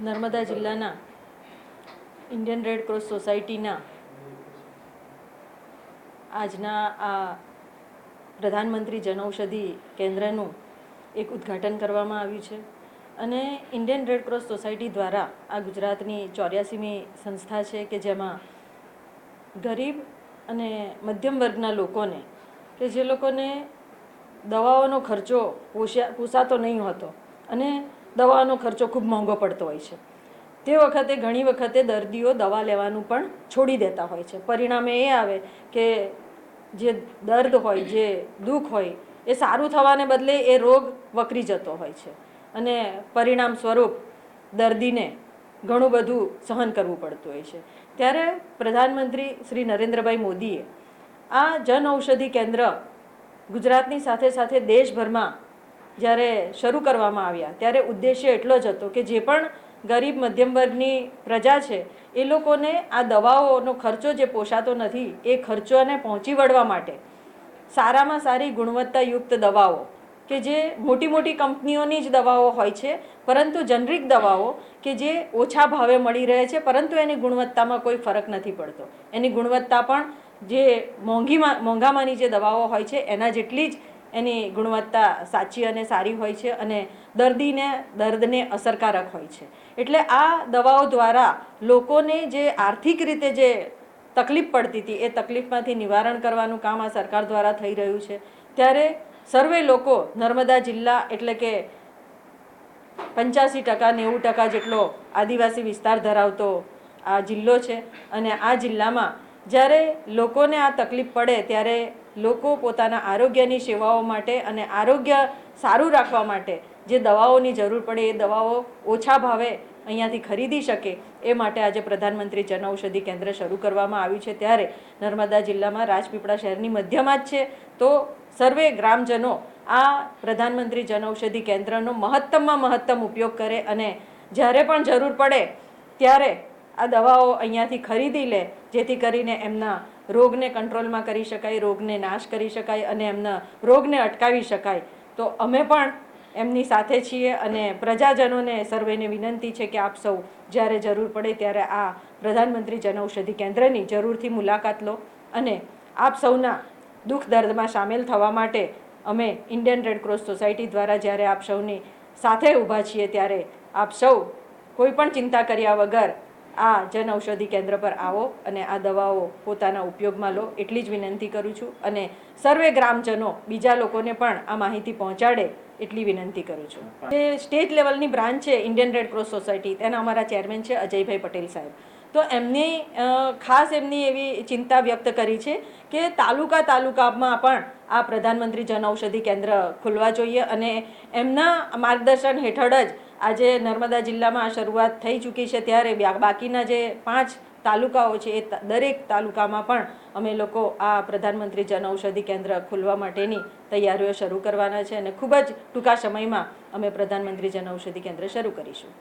નર્મદા જિલ્લાના Indian red cross સોસાયટીના આજના આ પ્રધાનમંત્રી જનઔષધિ કેન્દ્રનું એક ઉદ્ઘાટન કરવામાં આવ્યું છે અને ઇન્ડિયન રેડ ક્રોસ સોસાયટી દ્વારા આ ગુજરાતની 84મી સંસ્થા છે કે જેમાં ગરીબ અને મધ્યમ વર્ગના લોકોને કે જે લોકોને દવાઓનો ખર્ચો પોસાતો નહીં હોતો અને દવાનો ખર્ચો ખૂબ મોંઘો પડતો હોય છે, તે વખતે ઘણી વખતે દર્દીઓ દવા લેવાનું પણ છોડી દેતા હોય છે. પરિણામે એ આવે કે જે દર્દ હોય, જે દુઃખ હોય, એ સારું થવાને બદલે એ રોગ વકરી જતો હોય છે અને પરિણામ સ્વરૂપ દર્દીને ઘણું બધું સહન કરવું પડતું હોય છે. ત્યારે પ્રધાનમંત્રી શ્રી નરેન્દ્રભાઈ મોદીએ આ જન ઔષધિ કેન્દ્ર ગુજરાતની સાથે સાથે દેશભરમાં જ્યારે શરૂ કરવામાં આવ્યા ત્યારે ઉદ્દેશ્ય એટલો જ હતો કે જે પણ ગરીબ મધ્યમ વર્ગની પ્રજા છે એ લોકોને આ દવાઓનો ખર્ચો જે પોસાતો નથી એ ખર્ચોને પહોંચી વળવા માટે સારામાં સારી ગુણવત્તાયુક્ત દવાઓ કે જે મોટી મોટી કંપનીઓની જ દવાઓ હોય છે, પરંતુ જનરિક દવાઓ કે જે ઓછા ભાવે મળી રહે છે, પરંતુ એની ગુણવત્તામાં કોઈ ફરક નથી પડતો. એની ગુણવત્તા પણ જે મોંઘામાંની જે દવાઓ હોય છે એના જેટલી જ એની ગુણવત્તા સાચી અને સારી હોય છે અને દર્દને અસરકારક હોય છે. એટલે આ દવાઓ દ્વારા લોકોને જે આર્થિક રીતે જે તકલીફ પડતી હતી એ તકલીફમાંથી નિવારણ કરવાનું કામ આ સરકાર દ્વારા થઈ રહ્યું છે. ત્યારે સર્વે લોકો નર્મદા જિલ્લા એટલે કે 85-90% જેટલો આદિવાસી વિસ્તાર ધરાવતો આ જિલ્લો છે અને આ જિલ્લામાં જ્યારે લોકોને આ તકલીફ પડે ત્યારે લોકો પોતાના આરોગ્યની સેવાઓ માટે અને આરોગ્ય સારું રાખવા માટે જે દવાઓની જરૂર પડે એ દવાઓ ઓછા ભાવે અહીંયાથી ખરીદી શકે એ માટે આજે પ્રધાનમંત્રી જનઔષધિ કેન્દ્ર શરૂ કરવામાં આવ્યું છે. ત્યારે નર્મદા જિલ્લામાં રાજપીપળા શહેરની મધ્યમાં જ છે, તો સર્વે ગ્રામજનો આ પ્રધાનમંત્રી જનઔષધિ કેન્દ્રનો મહત્તમમાં મહત્તમ ઉપયોગ કરે અને જ્યારે પણ જરૂર પડે ત્યારે આ દવાઓ અહીંયાથી ખરીદી લે, જેથી કરીને એમના રોગને કંટ્રોલમાં કરી શકાય, રોગને નાશ કરી શકાય અને એમના રોગને અટકાવી શકાય. તો અમે પણ એમની સાથે છીએ અને પ્રજાજનોને સર્વેને વિનંતી છે કે આપ સૌ જ્યારે જરૂર પડે ત્યારે આ પ્રધાનમંત્રી જનઔષધિ કેન્દ્રની જરૂરથી મુલાકાત લો અને આપ સૌના દુઃખ દર્દમાં સામેલ થવા માટે અમે ઇન્ડિયન રેડ ક્રોસ સોસાયટી દ્વારા જ્યારે આપ સૌની સાથે ઊભા છીએ ત્યારે આપ સૌ કોઈ પણ ચિંતા કર્યા વગર આ જન ઔષધિ કેન્દ્ર પર આવો અને આ દવાઓ પોતાના ઉપયોગમાં લો એટલી જ વિનંતી કરું છું અને સર્વે ગ્રામજનો બીજા લોકોને પણ આ માહિતી પહોંચાડે એટલી વિનંતી કરું છું. જે સ્ટેટ લેવલની બ્રાન્ચ છે ઇન્ડિયન રેડ ક્રોસ સોસાયટી, તેના અમારા ચેરમેન છે અજયભાઈ પટેલ સાહેબ. તો ખાસ એમની એવી ચિંતા વ્યક્ત કરી છે કે તાલુકામાં પણ આ પ્રધાનમંત્રી જન ઔષધિ કેન્દ્ર ખોલવા જોઈએ અને એમના માર્ગદર્શન હેઠળ જ આજે નર્મદા જિલ્લામાં આ શરૂઆત થઈ ચૂકી છે. ત્યારે બાકીના જે 5 તાલુકાઓ છે એ દરેક તાલુકામાં પણ અમે લોકો આ પ્રધાનમંત્રી જન ઔષધિ કેન્દ્ર ખોલવા માટેની તૈયારીઓ શરૂ કરવાના છે અને ખૂબ જ ટૂંકા સમયમાં અમે પ્રધાનમંત્રી જન ઔષધિ કેન્દ્ર શરૂ કરીશું.